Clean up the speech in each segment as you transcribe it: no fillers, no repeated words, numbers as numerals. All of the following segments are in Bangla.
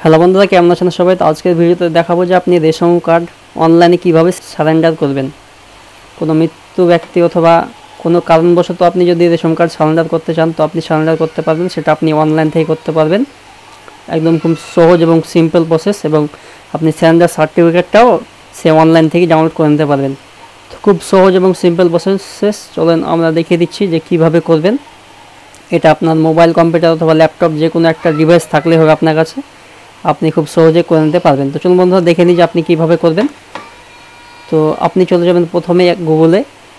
হ্যালো বন্ধুরা, কেমন আছেন সবাই? তো আজকের ভিডিওতে দেখাবো যে আপনি রেশন কার্ড অনলাইনে কিভাবে সারেন্ডার করবেন। কোনো মৃত্যু ব্যক্তি অথবা কোনো কারণবশত আপনি যদি রেশন কার্ড সারেন্ডার করতে চান তো আপনি সারেন্ডার করতে পারবেন, সেটা আপনি অনলাইন থেকে করতে পারবেন। একদম খুব সহজ এবং সিম্পল প্রসেস, এবং আপনি সারেন্ডার সার্টিফিকেটটাও সে অনলাইন থেকে ডাউনলোড করে নিতে পারবেন। তো খুব সহজ এবং সিম্পল প্রসেস, চলেন আমরা দেখিয়ে দিচ্ছি যে কিভাবে করবেন। এটা আপনার মোবাইল, কম্পিউটার অথবা ল্যাপটপ যে কোনো একটা ডিভাইস থাকলে হবে আপনার কাছে, আপনি খুব সহজে করে নিতে পারবেন। তো চলুন বন্ধুরা দেখে নিই যে আপনি কীভাবে করবেন। তো আপনি চলে যাবেন প্রথমে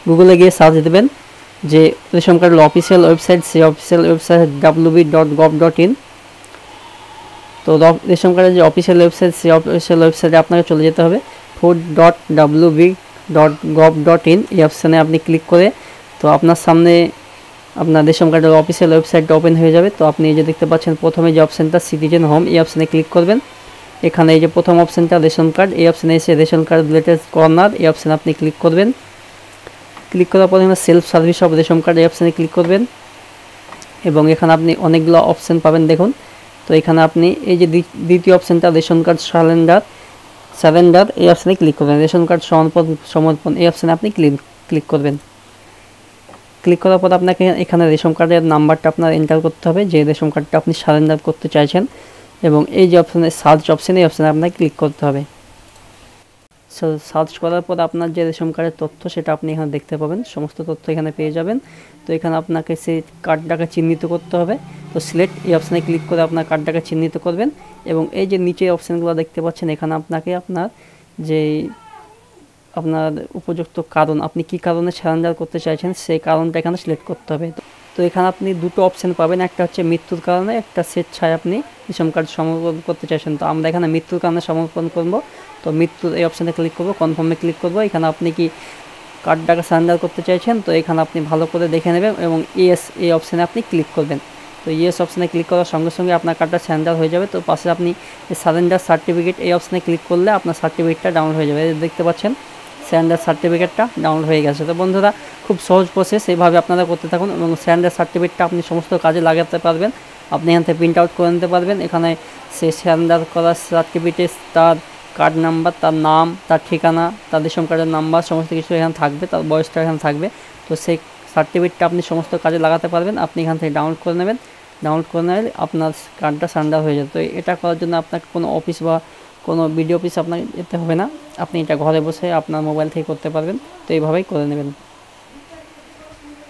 গুগলে গিয়ে সার্চ দেবেন যে রেশন কার্ডের অফিসিয়াল ওয়েবসাইট, সেই অফিসিয়াল ওয়েবসাইট www.gov.in। তো রেশন কার্ডের যে অফিসিয়াল ওয়েবসাইট, সেই অফিসিয়াল ওয়েবসাইটে আপনাকে চলে যেতে হবে food.wb.gov.in। এই অপশানে আপনি ক্লিক করে তো আপনার সামনে আপনার রেশন কার্ডের অফিসিয়াল ওয়েবসাইটটা ওপেন হয়ে যাবে। তো আপনি এই যে দেখতে পাচ্ছেন প্রথমে যে অপশানটা সিটিজেন হোম, এই অপশানে ক্লিক করবেন। এখানে এই যে প্রথম অপশানটা রেশন কার্ড, এই অপশানে এসে রেশন কার্ড রিলেটেড কর্নার, এই অপশানে আপনি ক্লিক করবেন। ক্লিক করার পর এখানে self service of ration card, এই অপশানে ক্লিক করবেন এবং এখানে আপনি অনেকগুলো অপশান পাবেন দেখুন। তো এখানে আপনি এই যে দ্বিতীয় অপশানটা রেশন কার্ড সারেন্ডার, এই অপশানে ক্লিক করবেন। রেশন কার্ড সমর্পণ এই অপশানে আপনি ক্লিক করবেন। ক্লিক করার পর আপনাকে এখানে রেশন কার্ডের নাম্বারটা আপনার এন্টার করতে হবে, যে রেশন কার্ডটা আপনি সারেন্ডার করতে চাইছেন, এবং এই যে অপশানে সার্চ অপশান, এই অপশানে আপনাকে ক্লিক করতে হবে। সার্চ করার পর আপনার যে রেশন কার্ডের তথ্য সেটা আপনি এখানে দেখতে পাবেন, সমস্ত তথ্য এখানে পেয়ে যাবেন। তো এখানে আপনাকে সেই কার্ডটাকে চিহ্নিত করতে হবে। তো সিলেক্ট এই অপশানে ক্লিক করে আপনার কার্ডটাকে চিহ্নিত করবেন, এবং এই যে নিচে অপশানগুলো দেখতে পাচ্ছেন এখানে আপনাকে আপনার যে আপনার উপযুক্ত কারণ, আপনি কি কারণে সারেন্ডার করতে চাইছেন সেই কারণটা এখানে সিলেক্ট করতে হবে। তো এখানে আপনি দুটো অপশান পাবেন, একটা হচ্ছে মৃত্যুর কারণে, একটা স্বেচ্ছায় আপনি রেশন কার্ড সমর্পণ করতে চাইছেন। তো আমরা এখানে মৃত্যুর কারণে সমর্পণ করব। তো মৃত্যুর এই অপশানে ক্লিক করব, কনফার্মে ক্লিক করব। এখানে আপনি কি কার্ডটাকে সারেন্ডার করতে চাইছেন, তো এখানে আপনি ভালো করে দেখে নেবেন এবং ইয়েস এই অপশানে আপনি ক্লিক করবেন। তো ইয়েস অপশানে ক্লিক করার সঙ্গে সঙ্গে আপনার কার্ডটা সারেন্ডার হয়ে যাবে। তো পাশে আপনি সারেন্ডার সার্টিফিকেট এই অপশানে ক্লিক করলে আপনার সার্টিফিকেটটা ডাউনলোড হয়ে যাবে। দেখতে পাচ্ছেন সারেন্ডার সার্টিফিকেটটা ডাউনলোড হয়ে গেছে। তো বন্ধুরা, খুব সহজ প্রসেস, এইভাবে আপনারা করতে থাকুন এবং সারেন্ডার সার্টিফিকেটটা আপনি সমস্ত কাজে লাগাতে পারবেন। আপনি এখান থেকে প্রিন্ট আউট করে নিতে পারবেন। এখানে সেই সারেন্ডার করা সার্টিফিকেট, তার কার্ড নাম্বার, তার নাম, তার ঠিকানা, তার রেশন কার্ডের নাম্বার সমস্ত কিছু এখানে থাকবে, তার বয়সটা এখানে থাকবে। তো সেই সার্টিফিকেটটা আপনি সমস্ত কাজে লাগাতে পারবেন। আপনি এখান থেকে ডাউনলোড করে নেবেন। ডাউনলোড করে নিলে আপনার কার্ডটা সারেন্ডার হয়ে যাবে। তো এটা করার জন্য আপনাকে কোনো অফিস বা কোনো বিডিও অফিস আপনাকে যেতে হবে না, আপনি এটা ঘরে বসে আপনার মোবাইল থেকে করতে পারবেন। তো এইভাবেই করে নেবেন।